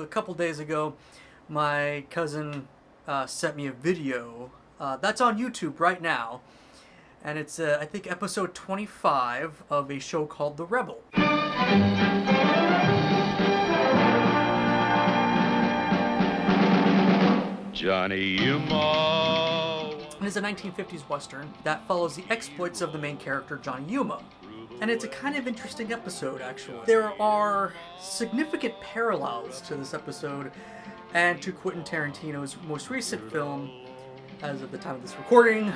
a couple days ago, my cousin sent me a video that's on YouTube right now, and it's I think episode 25 of a show called The Rebel. Johnny Yuma. It is a 1950s Western that follows the exploits of the main character, Johnny Yuma. And it's a kind of interesting episode, actually. There are significant parallels to this episode and to Quentin Tarantino's most recent film, as of the time of this recording,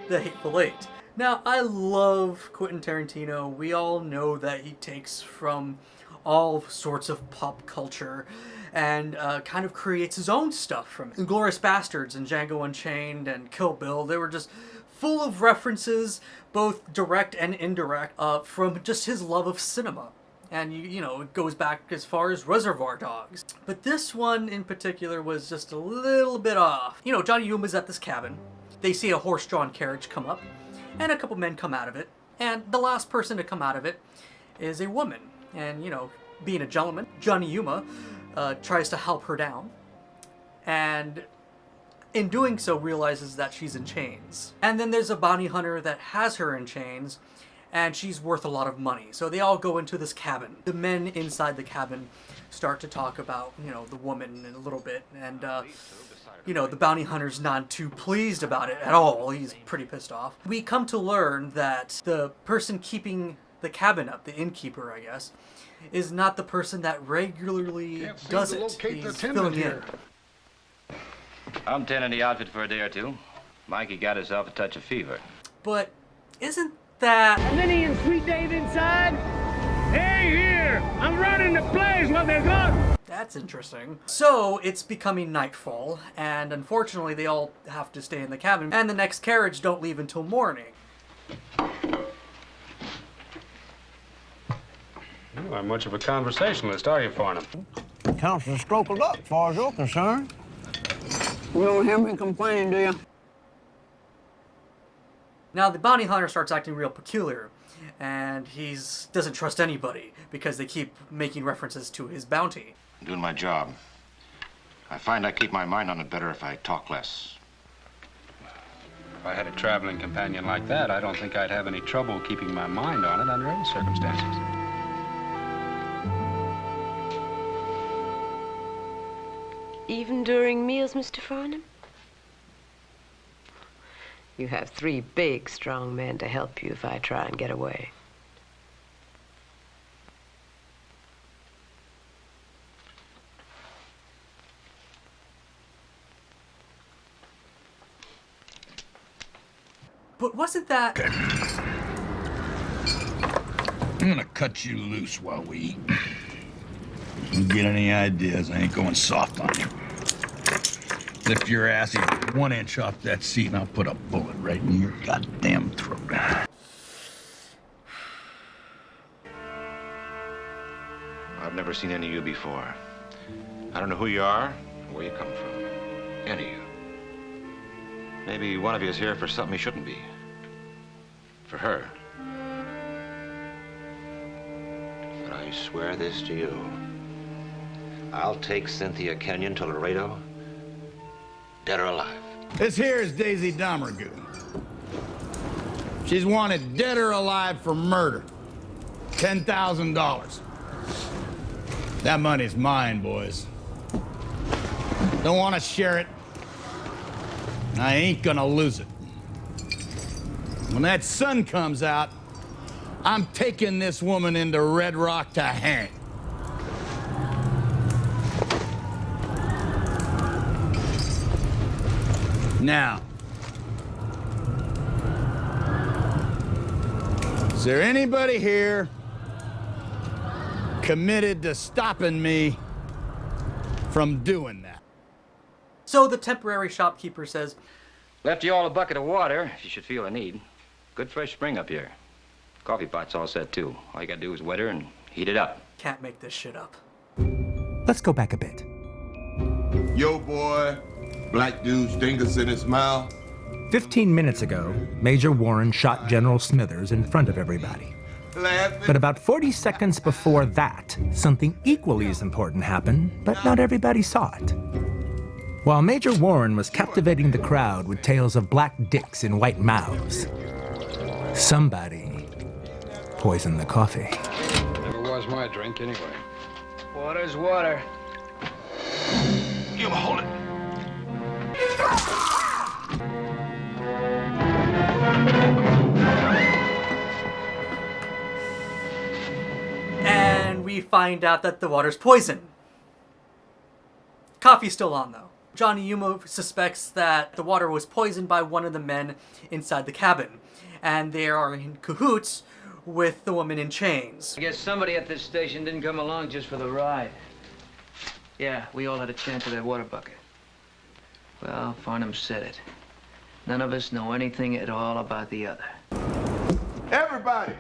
The Hateful Eight. Now, I love Quentin Tarantino. We all know that he takes from all sorts of pop culture and kind of creates his own stuff from it. Inglourious Bastards and Django Unchained and Kill Bill, they were just full of references, both direct and indirect, from just his love of cinema. And, you know, it goes back as far as Reservoir Dogs. But this one in particular was just a little bit off. You know, Johnny Yuma's at this cabin. They see a horse-drawn carriage come up, and a couple men come out of it. And the last person to come out of it is a woman. And, you know, being a gentleman, Johnny Yuma tries to help her down. And in doing so, realizes that she's in chains. And then there's a bounty hunter that has her in chains, and she's worth a lot of money. So they all go into this cabin. The men inside the cabin start to talk about, you know, the woman in a little bit. And, you know, the bounty hunter's not too pleased about it at all. He's pretty pissed off. We come to learn that the person keeping the cabin up, the innkeeper, I guess, is not the person that regularly does it. He's filling in. I'm tending the outfit for a day or two. Mikey got himself a touch of fever. But isn't that... And then he and Sweet Dave inside? Hey, here! I'm running the place while they're gone! That's interesting. So, it's becoming nightfall, and unfortunately they all have to stay in the cabin, and the next carriage don't leave until morning. You aren't much of a conversationalist, are you, Farnham? Counts as a stroke of luck, as far as you're concerned. You don't hear me complaining, do you? Now, the bounty hunter starts acting real peculiar, and he doesn't trust anybody because they keep making references to his bounty. I'm doing my job. I find I keep my mind on it better if I talk less. If I had a traveling companion like that, I don't think I'd have any trouble keeping my mind on it under any circumstances. Even during meals, Mr. Farnham? You have 3 big, strong men to help you if I try and get away. But wasn't that... Okay. I'm gonna cut you loose while we eat. You get any ideas, I ain't going soft on you. Lift your ass even 1 inch off that seat and I'll put a bullet right in your goddamn throat. I've never seen any of you before. I don't know who you are or where you come from. Any of you. Maybe one of you is here for something he shouldn't be. For her. But I swear this to you. I'll take Cynthia Kenyon to Laredo, dead or alive. This here is Daisy Domergue. She's wanted dead or alive for murder. $10,000. That money's mine, boys. Don't want to share it. I ain't gonna lose it. When that sun comes out, I'm taking this woman into Red Rock to hang. Now, is there anybody here committed to stopping me from doing that? So the temporary shopkeeper says, Left you all a bucket of water, if you should feel a need. Good fresh spring up here. Coffee pot's all set, too. All you gotta do is wet her and heat it up. can't make this shit up. Let's go back a bit. Yo, boy. Black dude's dingus in his mouth. 15 minutes ago, Major Warren shot General Smithers in front of everybody. laughing. But about 40 seconds before that, something equally as important happened, but not everybody saw it. While Major Warren was captivating the crowd with tales of black dicks and white mouths, somebody poisoned the coffee. Never was my drink anyway. Water's water. You hold it. And we find out that the water's poison. Coffee's still on, though. Johnny Yuma suspects that the water was poisoned by one of the men inside the cabin, and they are in cahoots with the woman in chains. I guess somebody at this station didn't come along just for the ride. Yeah, we all had a chance at that water bucket. Well, Farnham said it. None of us know anything at all about the other. Everybody,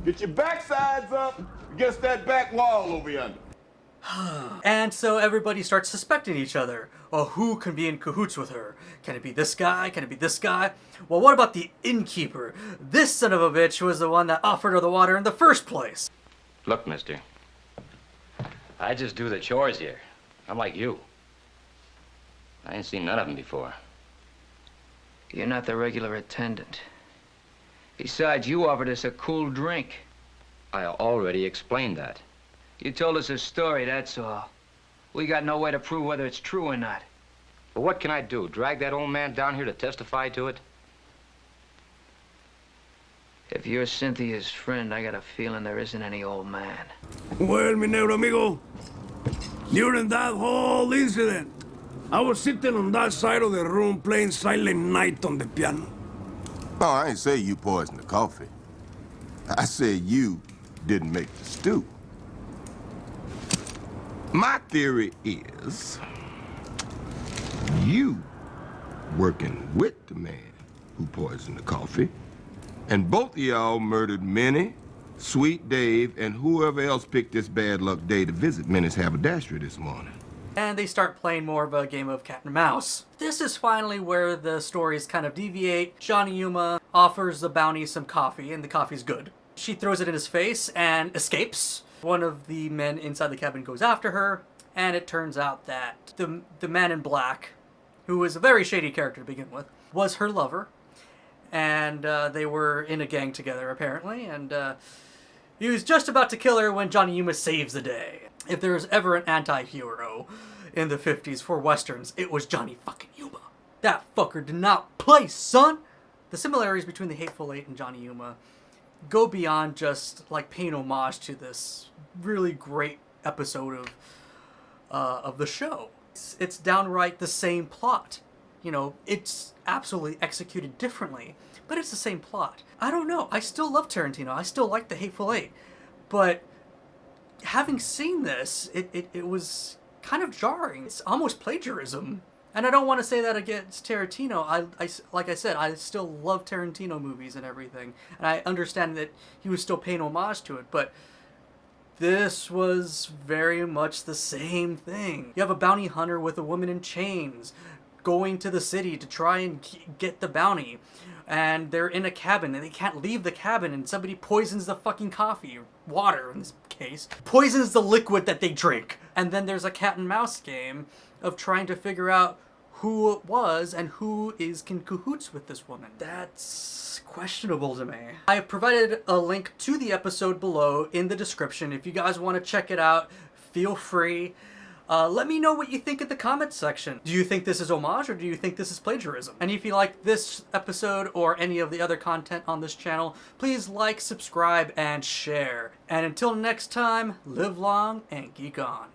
get your backsides up against that back wall over yonder. And so everybody starts suspecting each other. Oh, who can be in cahoots with her? Can it be this guy? Can it be this guy? Well, what about the innkeeper? This son of a bitch was the one that offered her the water in the first place. Look, mister, I just do the chores here. I'm like you. I ain't seen none of them before. You're not the regular attendant. Besides, you offered us a cool drink. I already explained that. You told us a story, that's all. We got no way to prove whether it's true or not. But what can I do? Drag that old man down here to testify to it? If you're Cynthia's friend, I got a feeling there isn't any old man. Well, mi negro amigo, during that whole incident, I was sitting on that side of the room playing Silent Night on the piano. Oh, I ain't say you poisoned the coffee. I said you didn't make the stew. My theory is you working with the man who poisoned the coffee, and both of y'all murdered Minnie, Sweet Dave, and whoever else picked this bad luck day to visit Minnie's haberdashery this morning. And they start playing more of a game of cat and mouse. This is finally where the stories kind of deviate. Johnny Yuma offers the bounty some coffee, and the coffee's good. She throws it in his face and escapes. One of the men inside the cabin goes after her, and it turns out that the man in black, who was a very shady character to begin with, was her lover. And they were in a gang together, apparently, and he was just about to kill her when Johnny Yuma saves the day. If there was ever an anti-hero in the 50s for Westerns, it was Johnny fucking Yuma. That fucker did not play, son! The similarities between the Hateful Eight and Johnny Yuma go beyond just like paying homage to this really great episode of the show. It's downright the same plot. You know, it's absolutely executed differently, but it's the same plot. I don't know. I still love Tarantino. I still like the Hateful Eight, but having seen this, it was kind of jarring. It's almost plagiarism. And I don't want to say that against Tarantino. I like I said, I still love Tarantino movies and everything. And I understand that he was still paying homage to it, but this was very much the same thing. You have a bounty hunter with a woman in chains going to the city to try and get the bounty. And they're in a cabin and they can't leave the cabin, and somebody poisons the fucking coffee, water in this case, poisons the liquid that they drink. And then there's a cat and mouse game of trying to figure out who it was and who is in cahoots with this woman. That's questionable to me. I have provided a link to the episode below in the description. If you guys want to check it out, feel free. Let me know what you think in the comments section. Do you think this is homage or do you think this is plagiarism? And if you like this episode or any of the other content on this channel, please like, subscribe, and share. And until next time, live long and geek on.